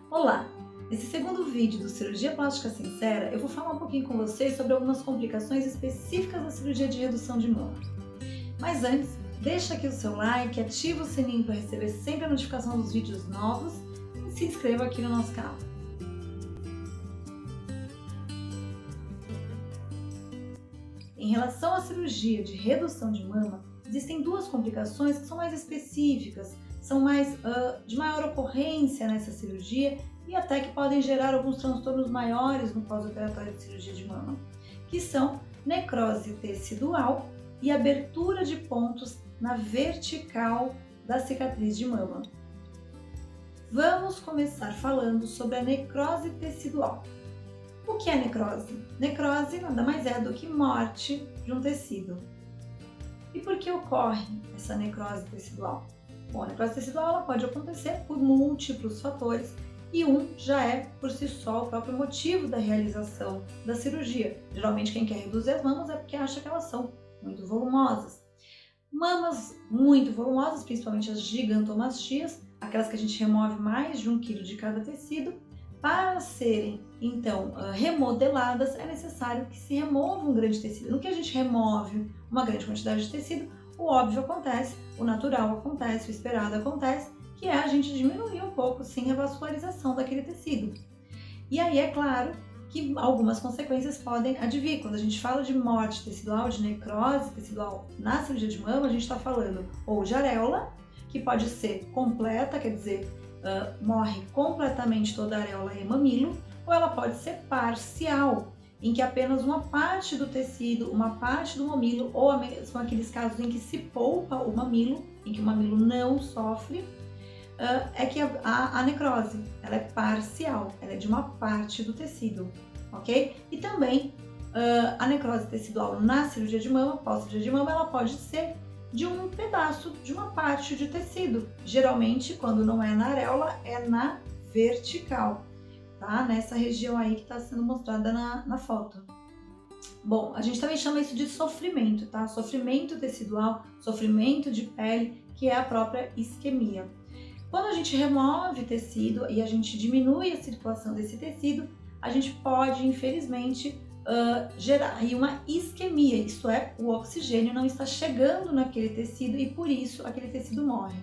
Olá! Nesse segundo vídeo do Cirurgia Plástica Sincera, eu vou falar um pouquinho com vocês sobre algumas complicações específicas da cirurgia de redução de mama. Mas antes, deixa aqui o seu like, ativa o sininho para receber sempre a notificação dos vídeos novos e se inscreva aqui no nosso canal. Em relação à cirurgia de redução de mama, existem duas complicações que são mais específicas, são de maior ocorrência nessa cirurgia e até que podem gerar alguns transtornos maiores no pós-operatório de cirurgia de mama, que são necrose tecidual e abertura de pontos na vertical da cicatriz de mama. Vamos começar falando sobre a necrose tecidual. O que é necrose? Necrose nada mais é do que morte de um tecido. E por que ocorre essa necrose tecidual? Bom, a necrose tecidual ela pode acontecer por múltiplos fatores e um já é por si só o próprio motivo da realização da cirurgia. Geralmente quem quer reduzir as mamas é porque acha que elas são muito volumosas. Mamas muito volumosas, principalmente as gigantomastias, aquelas que a gente remove mais de 1 kg de cada tecido, para serem então remodeladas é necessário que se remova um grande tecido. No que a gente remove uma grande quantidade de tecido, o óbvio acontece, o natural acontece, o esperado acontece, que é a gente diminuir um pouco sim a vascularização daquele tecido. E aí é claro que algumas consequências podem advir. Quando a gente fala de morte tecidual, de necrose tecidual na cirurgia de mama, a gente está falando ou de areola, que pode ser completa, quer dizer, morre completamente toda a areola e mamilo, ou ela pode ser parcial, em que apenas uma parte do tecido, uma parte do mamilo, ou são aqueles casos em que se poupa o mamilo, em que o mamilo não sofre, é que a necrose ela é parcial, ela é de uma parte do tecido, ok? E também a necrose tecidual na cirurgia de mama, pós-cirurgia de mama, ela pode ser de um pedaço, de uma parte de tecido. Geralmente, quando não é na areola, é na vertical, tá? Nessa região aí que está sendo mostrada na foto. Bom, a gente também chama isso de sofrimento, tá? Sofrimento tecidual, sofrimento de pele, que é a própria isquemia. Quando a gente remove tecido e a gente diminui a circulação desse tecido, a gente pode, infelizmente, gerar aí uma isquemia, isto é, o oxigênio não está chegando naquele tecido e por isso aquele tecido morre.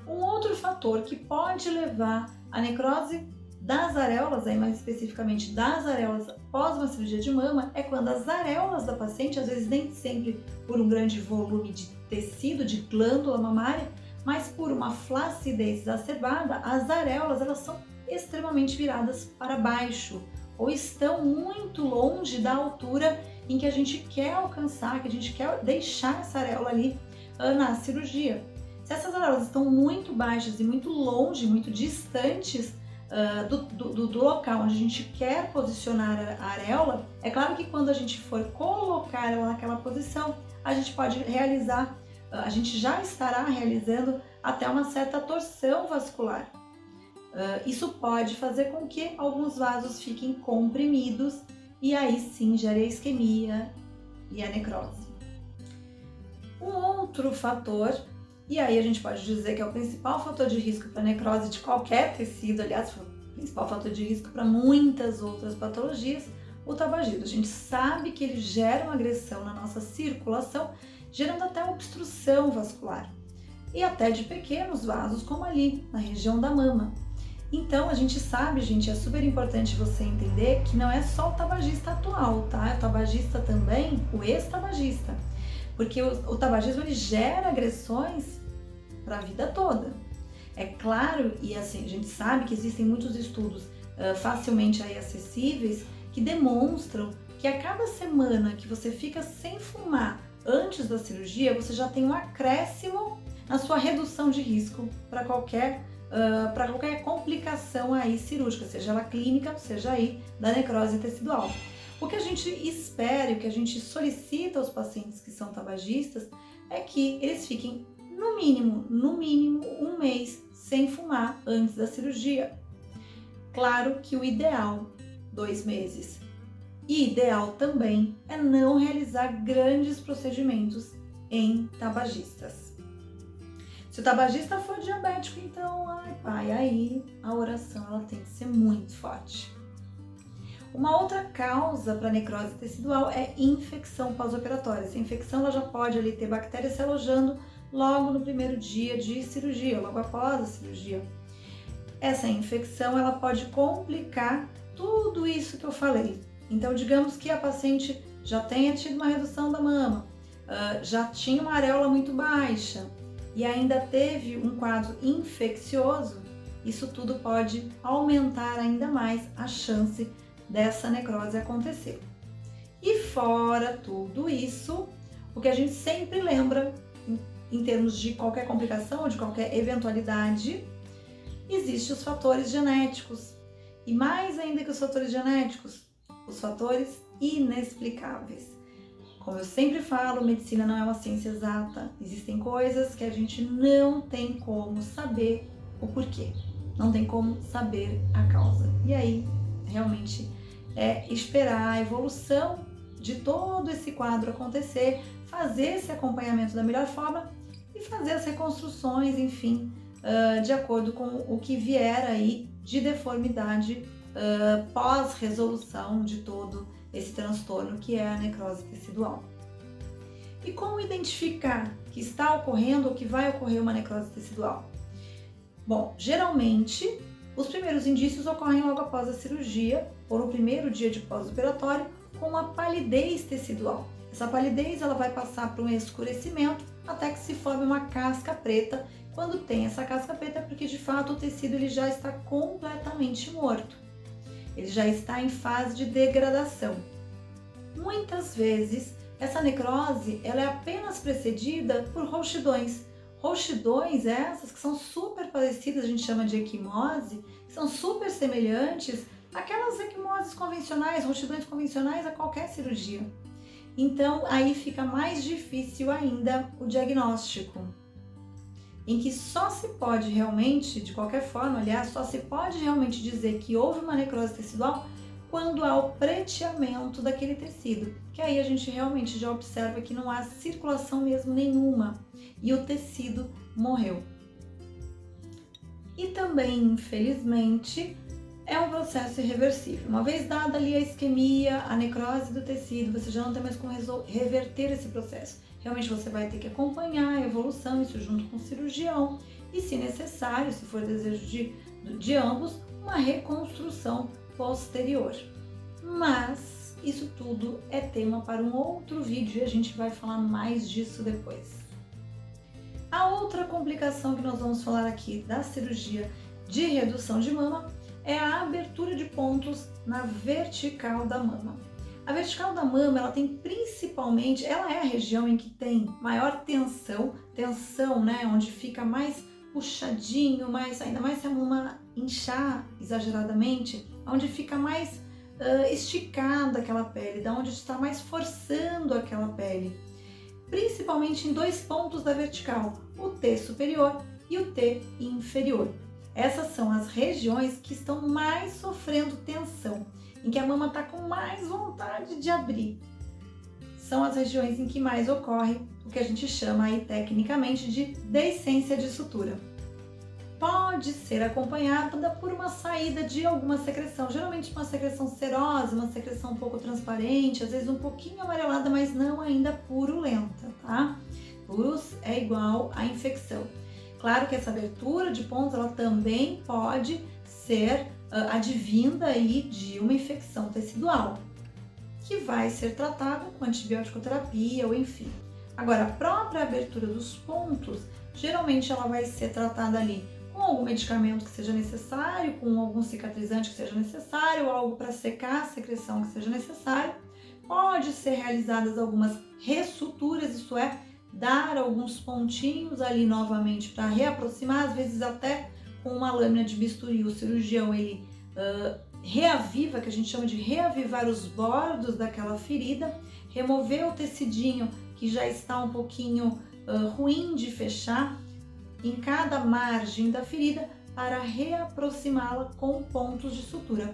Um outro fator que pode levar à necrose das areolas, aí mais especificamente das areolas após uma cirurgia de mama, é quando as areolas da paciente, às vezes nem sempre por um grande volume de tecido, de glândula mamária, mas por uma flacidez exacerbada, as areolas elas são extremamente viradas para baixo ou estão muito longe da altura em que a gente quer alcançar, que a gente quer deixar essa areola ali na cirurgia. Se essas areolas estão muito baixas e muito longe, muito distantes do local onde a gente quer posicionar a areola, é claro que quando a gente for colocar ela naquela posição, a gente pode realizar, a gente já estará realizando até uma certa torção vascular. Isso pode fazer com que alguns vasos fiquem comprimidos e aí sim gere a isquemia e a necrose. Um outro fator, e aí a gente pode dizer que é o principal fator de risco para necrose de qualquer tecido, aliás, o principal fator de risco para muitas outras patologias, o tabagismo. A gente sabe que ele gera uma agressão na nossa circulação, gerando até obstrução vascular e até de pequenos vasos, como ali na região da mama. Então, a gente sabe, gente, é super importante você entender que não é só o tabagista atual, tá? É o tabagista também, o ex-tabagista. Porque o tabagismo, ele gera agressões para a vida toda. É claro, e assim, a gente sabe que existem muitos estudos facilmente aí acessíveis que demonstram que a cada semana que você fica sem fumar antes da cirurgia, você já tem um acréscimo na sua redução de risco para qualquer complicação aí cirúrgica, seja ela clínica, seja aí da necrose tecidual. O que a gente espera e o que a gente solicita aos pacientes que são tabagistas é que eles fiquem no mínimo 1 mês sem fumar antes da cirurgia. Claro que o ideal, 2 meses. E ideal também é não realizar grandes procedimentos em tabagistas. Se o tabagista for diabético, então, ai pai, aí a oração ela tem que ser muito forte. Uma outra causa para necrose tecidual é infecção pós-operatória. Essa infecção ela já pode ali ter bactérias se alojando logo no primeiro dia de cirurgia, logo após a cirurgia. Essa infecção ela pode complicar tudo isso que eu falei. Então, digamos que a paciente já tenha tido uma redução da mama, já tinha uma areola muito baixa e ainda teve um quadro infeccioso, isso tudo pode aumentar ainda mais a chance dessa necrose acontecer. E fora tudo isso, o que a gente sempre lembra em termos de qualquer complicação ou de qualquer eventualidade, existem os fatores genéticos. E mais ainda que os fatores genéticos, os fatores inexplicáveis. Como eu sempre falo, medicina não é uma ciência exata. Existem coisas que a gente não tem como saber o porquê. Não tem como saber a causa. E aí, realmente, é esperar a evolução de todo esse quadro acontecer, fazer esse acompanhamento da melhor forma e fazer as reconstruções, enfim, de acordo com o que vier aí de deformidade pós-resolução de todo esse transtorno que é a necrose tecidual. E como identificar que está ocorrendo ou que vai ocorrer uma necrose tecidual? Bom, geralmente os primeiros indícios ocorrem logo após a cirurgia ou no primeiro dia de pós-operatório com uma palidez tecidual. Essa palidez ela vai passar por um escurecimento até que se forme uma casca preta. Quando tem essa casca preta é porque de fato o tecido ele já está completamente morto. Ele já está em fase de degradação. Muitas vezes essa necrose ela é apenas precedida por rouxidões. Rouxidões essas que são super parecidas, a gente chama de equimose, que são super semelhantes àquelas equimoses convencionais, rouxidões convencionais a qualquer cirurgia. Então aí fica mais difícil ainda o diagnóstico, em que só se pode realmente, de qualquer forma, aliás, só se pode realmente dizer que houve uma necrose tecidual quando há o preteamento daquele tecido, que aí a gente realmente já observa que não há circulação mesmo nenhuma e o tecido morreu. E também, infelizmente, é um processo irreversível. Uma vez dada ali a isquemia, a necrose do tecido, você já não tem mais como reverter esse processo. Realmente você vai ter que acompanhar a evolução, isso junto com o cirurgião e, se necessário, se for desejo de ambos, uma reconstrução posterior. Mas isso tudo é tema para um outro vídeo e a gente vai falar mais disso depois. A outra complicação que nós vamos falar aqui da cirurgia de redução de mama é a abertura de pontos na vertical da mama. A vertical da mama, ela tem principalmente, ela é a região em que tem maior tensão, né, onde fica mais puxadinho, ainda mais se a mama inchar exageradamente, onde fica mais esticada aquela pele, da onde está mais forçando aquela pele. Principalmente em dois pontos da vertical, o T superior e o T inferior. Essas são as regiões que estão mais sofrendo tensão, em que a mama está com mais vontade de abrir. São as regiões em que mais ocorre o que a gente chama aí tecnicamente de deiscência de sutura. Pode ser acompanhada por uma saída de alguma secreção, geralmente uma secreção serosa, uma secreção um pouco transparente, às vezes um pouquinho amarelada, mas não ainda purulenta, tá? Purus é igual a infecção. Claro que essa abertura de pontos ela também pode ser advinda aí de uma infecção tecidual, que vai ser tratada com antibiótico-terapia ou enfim. Agora, a própria abertura dos pontos, geralmente ela vai ser tratada ali com algum medicamento que seja necessário, com algum cicatrizante que seja necessário, algo para secar a secreção que seja necessário. Pode ser realizadas algumas ressuturas, isso é, dar alguns pontinhos ali novamente para reaproximar, às vezes até com uma lâmina de bisturi, o cirurgião ele reaviva, que a gente chama de reavivar os bordos daquela ferida, remover o tecidinho que já está um pouquinho ruim de fechar em cada margem da ferida para reaproximá-la com pontos de sutura.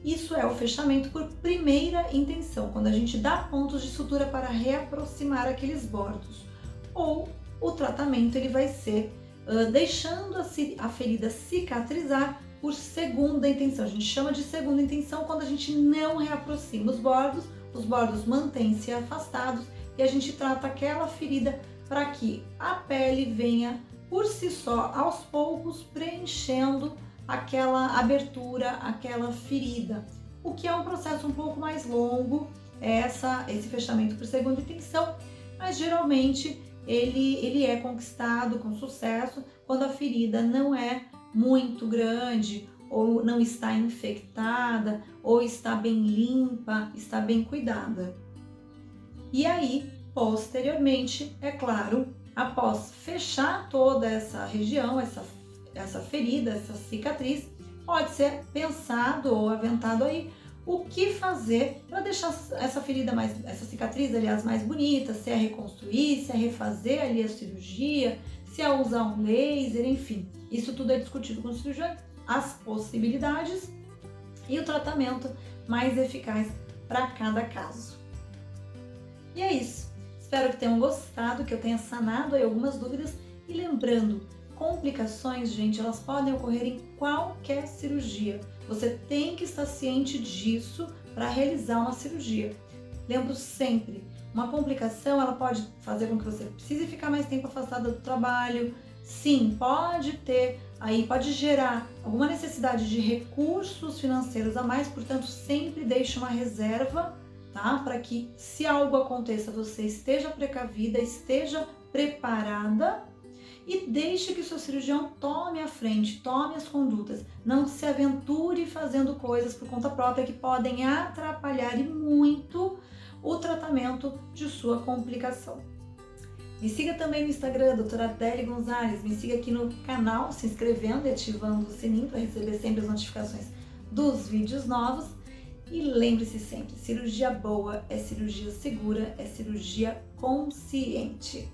Isso é o fechamento por primeira intenção, quando a gente dá pontos de sutura para reaproximar aqueles bordos. Ou o tratamento ele vai ser deixando a ferida cicatrizar por segunda intenção. A gente chama de segunda intenção quando a gente não reaproxima os bordos mantêm-se afastados e a gente trata aquela ferida para que a pele venha por si só, aos poucos, preenchendo aquela abertura, aquela ferida. O que é um processo um pouco mais longo, esse fechamento por segunda intenção, mas geralmente ele é conquistado com sucesso quando a ferida não é muito grande, ou não está infectada, ou está bem limpa, está bem cuidada. E aí, posteriormente, é claro, após fechar toda essa região, essa ferida, essa cicatriz, pode ser pensado ou aventado aí o que fazer para deixar essa ferida essa cicatriz, aliás, mais bonita, se é reconstruir, se é refazer ali a cirurgia, se é usar um laser, enfim. Isso tudo é discutido com o cirurgião, as possibilidades e o tratamento mais eficaz para cada caso. E é isso. Espero que tenham gostado, que eu tenha sanado aí algumas dúvidas. E lembrando, complicações, gente, elas podem ocorrer em qualquer cirurgia. Você tem que estar ciente disso para realizar uma cirurgia. Lembro sempre, uma complicação ela pode fazer com que você precise ficar mais tempo afastada do trabalho. Sim, pode gerar alguma necessidade de recursos financeiros a mais, portanto, sempre deixe uma reserva, tá? Para que, se algo aconteça, você esteja precavida, esteja preparada e deixe que o seu cirurgião tome a frente, tome as condutas. Não se aventure fazendo coisas por conta própria que podem atrapalhar e muito o tratamento de sua complicação. Me siga também no Instagram, doutora Adélia Gonzalez. Me siga aqui no canal, se inscrevendo e ativando o sininho para receber sempre as notificações dos vídeos novos. E lembre-se sempre, cirurgia boa é cirurgia segura, é cirurgia consciente.